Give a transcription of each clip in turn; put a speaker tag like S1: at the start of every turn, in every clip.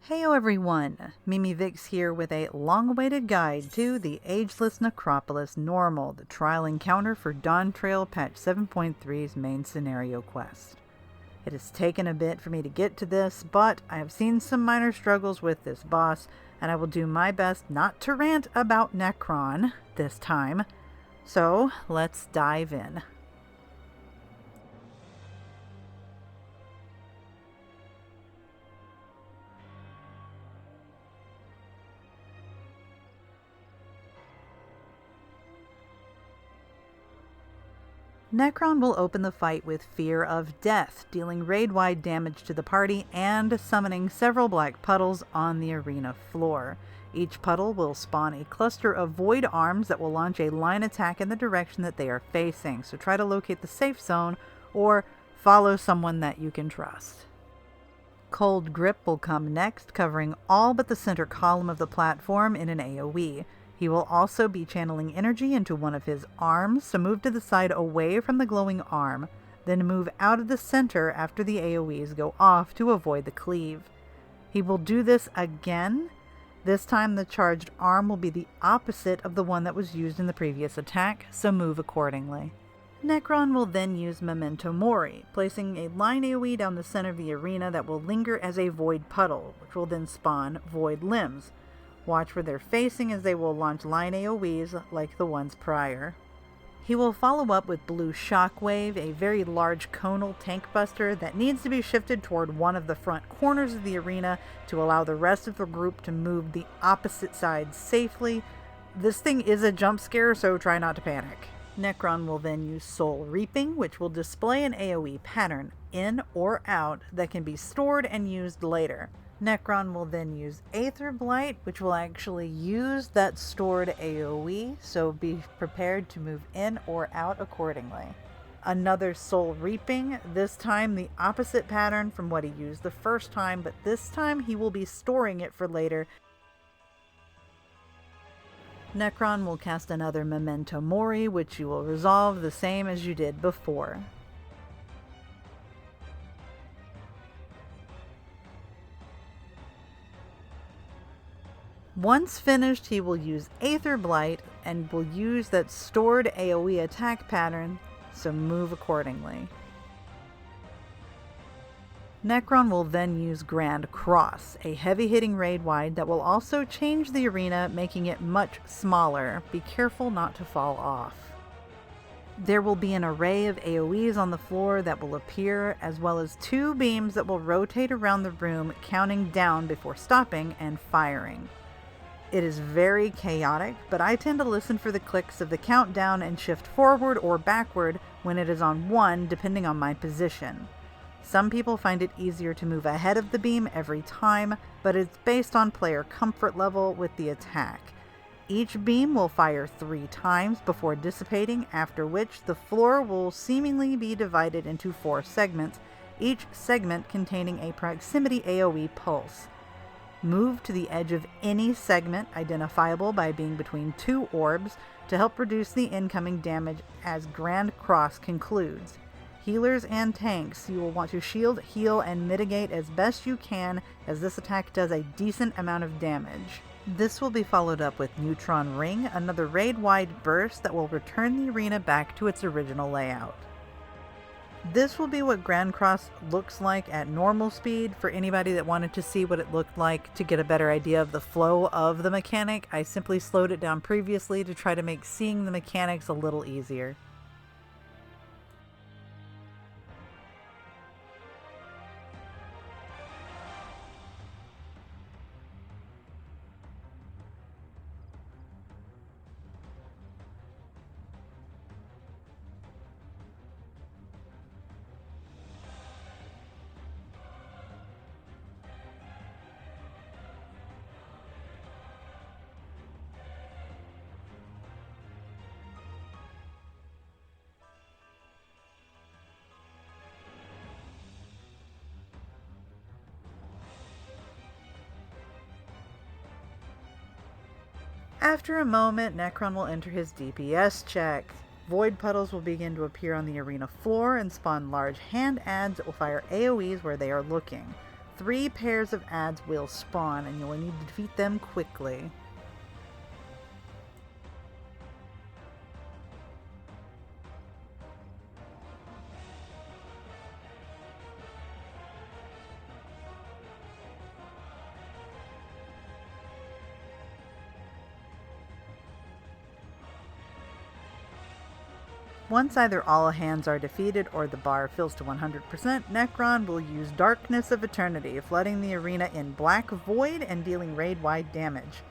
S1: Heyo everyone, Mimi Vix here with a long-awaited guide to the Ageless Necropolis Normal, the trial encounter for Dawn Trail Patch 7.3's main scenario quest. It has taken a bit for me to get to this, but I have seen some minor struggles with this boss, and I will do my best not to rant about Necron this time. So, let's dive in. Necron will open the fight with Fear of Death, dealing raid-wide damage to the party and summoning several black puddles on the arena floor. Each puddle will spawn a cluster of void arms that will launch a line attack in the direction that they are facing, so try to locate the safe zone or follow someone that you can trust. Cold Grip will come next, covering all but the center column of the platform in an AoE. He will also be channeling energy into one of his arms, so move to the side away from the glowing arm, then move out of the center after the AoEs go off to avoid the cleave. He will do this again. This time the charged arm will be the opposite of the one that was used in the previous attack, so move accordingly. Necron will then use Memento Mori, placing a line AoE down the center of the arena that will linger as a void puddle, which will then spawn void limbs. Watch where they're facing as they will launch line AoEs like the ones prior. He will follow up with Blue Shockwave, a very large conal tank buster that needs to be shifted toward one of the front corners of the arena to allow the rest of the group to move the opposite side safely. This thing is a jump scare, so try not to panic. Necron will then use Soul Reaping, which will display an AoE pattern, in or out, that can be stored and used later. Necron will then use Aether Blight, which will actually use that stored AoE, so be prepared to move in or out accordingly. Another Soul Reaping, this time the opposite pattern from what he used the first time, but this time he will be storing it for later. Necron will cast another Memento Mori, which you will resolve the same as you did before. Once finished, he will use Aether Blight and will use that stored AoE attack pattern, so move accordingly. Necron will then use Grand Cross, a heavy-hitting raid-wide that will also change the arena, making it much smaller. Be careful not to fall off. There will be an array of AoEs on the floor that will appear, as well as 2 beams that will rotate around the room, counting down before stopping and firing. It is very chaotic, but I tend to listen for the clicks of the countdown and shift forward or backward when it is on 1, depending on my position. Some people find it easier to move ahead of the beam every time, but it's based on player comfort level with the attack. Each beam will fire 3 times before dissipating, after which the floor will seemingly be divided into 4 segments, each segment containing a proximity AoE pulse. Move to the edge of any segment identifiable by being between 2 orbs to help reduce the incoming damage as Grand Cross concludes. Healers and tanks, you will want to shield, heal, and mitigate as best you can, as this attack does a decent amount of damage. This will be followed up with Neutron Ring, another raid-wide burst that will return the arena back to its original layout. This will be what Grand Cross looks like at normal speed. For anybody that wanted to see what it looked like to get a better idea of the flow of the mechanic, I simply slowed it down previously to try to make seeing the mechanics a little easier. After a moment, Necron will enter his DPS check. Void puddles will begin to appear on the arena floor and spawn large hand adds that will fire AoEs where they are looking. 3 pairs of adds will spawn, and you'll need to defeat them quickly. Once either all hands are defeated or the bar fills to 100%, Necron will use Darkness of Eternity, flooding the arena in black void and dealing raid-wide damage.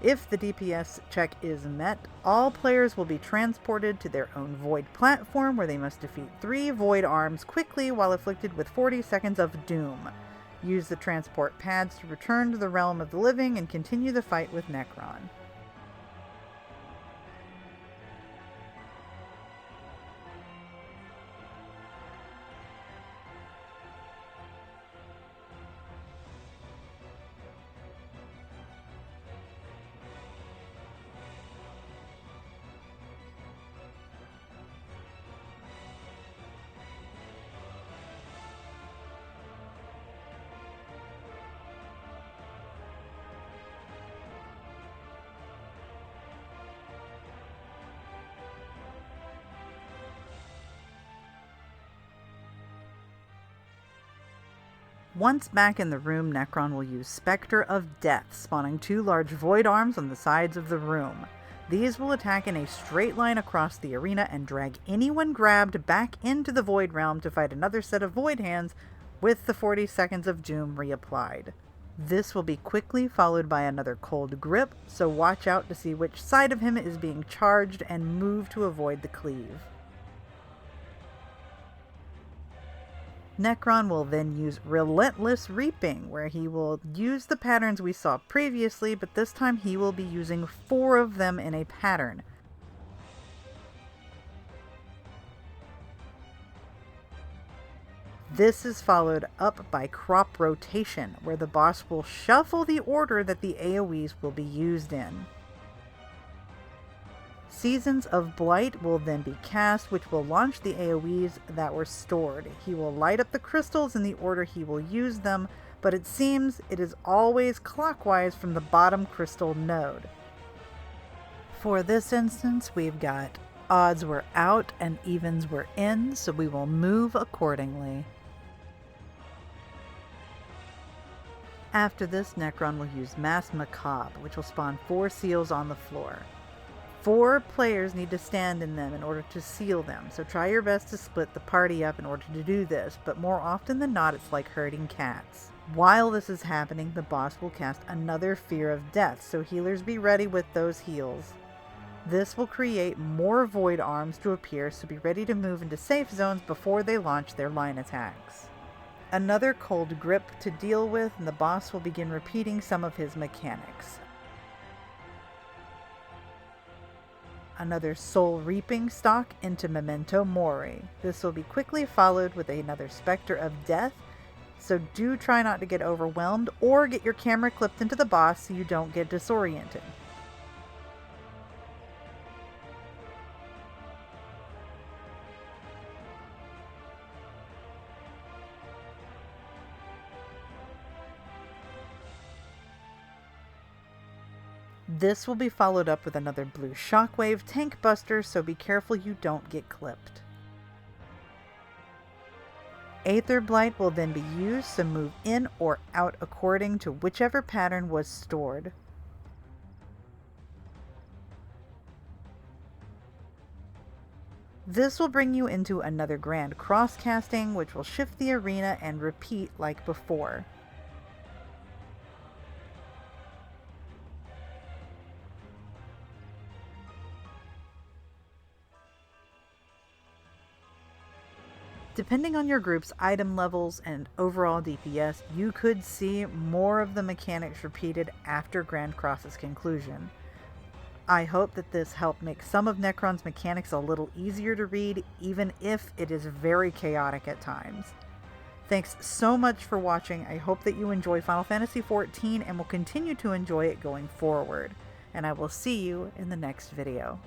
S1: If the DPS check is met, all players will be transported to their own void platform where they must defeat 3 void arms quickly while afflicted with 40 seconds of doom. Use the transport pads to return to the realm of the living and continue the fight with Necron. Once back in the room, Necron will use Spectre of Death, spawning 2 large void arms on the sides of the room. These will attack in a straight line across the arena and drag anyone grabbed back into the Void Realm to fight another set of Void Hands with the 40 seconds of doom reapplied. This will be quickly followed by another Cold Grip, so watch out to see which side of him is being charged and move to avoid the cleave. Necron will then use Relentless Reaping, where he will use the patterns we saw previously, but this time he will be using 4 of them in a pattern. This is followed up by Crop Rotation, where the boss will shuffle the order that the AoEs will be used in. Seasons of Blight will then be cast, which will launch the AoEs that were stored. He will light up the crystals in the order he will use them, but it seems it is always clockwise from the bottom crystal node. For this instance, we've got odds were out and evens were in, so we will move accordingly. After this, Necron will use Mass Macabre, which will spawn 4 seals on the floor. 4 players need to stand in them in order to seal them, so try your best to split the party up in order to do this, but more often than not it's like herding cats. While this is happening, the boss will cast another Fear of Death, so healers be ready with those heals. This will create more void arms to appear, so be ready to move into safe zones before they launch their line attacks. Another Cold Grip to deal with, and the boss will begin repeating some of his mechanics. Another Soul Reaping stock into Memento Mori. This will be quickly followed with another Spectre of Death, so do try not to get overwhelmed or get your camera clipped into the boss so you don't get disoriented. This will be followed up with another blue shockwave tank buster, so be careful you don't get clipped. Aether Blight will then be used, so move in or out according to whichever pattern was stored. This will bring you into another grand cross-casting, which will shift the arena and repeat like before. Depending on your group's item levels and overall DPS, you could see more of the mechanics repeated after Grand Cross's conclusion. I hope that this helped make some of Necron's mechanics a little easier to read, even if it is very chaotic at times. Thanks so much for watching. I hope that you enjoy Final Fantasy XIV and will continue to enjoy it going forward. And I will see you in the next video.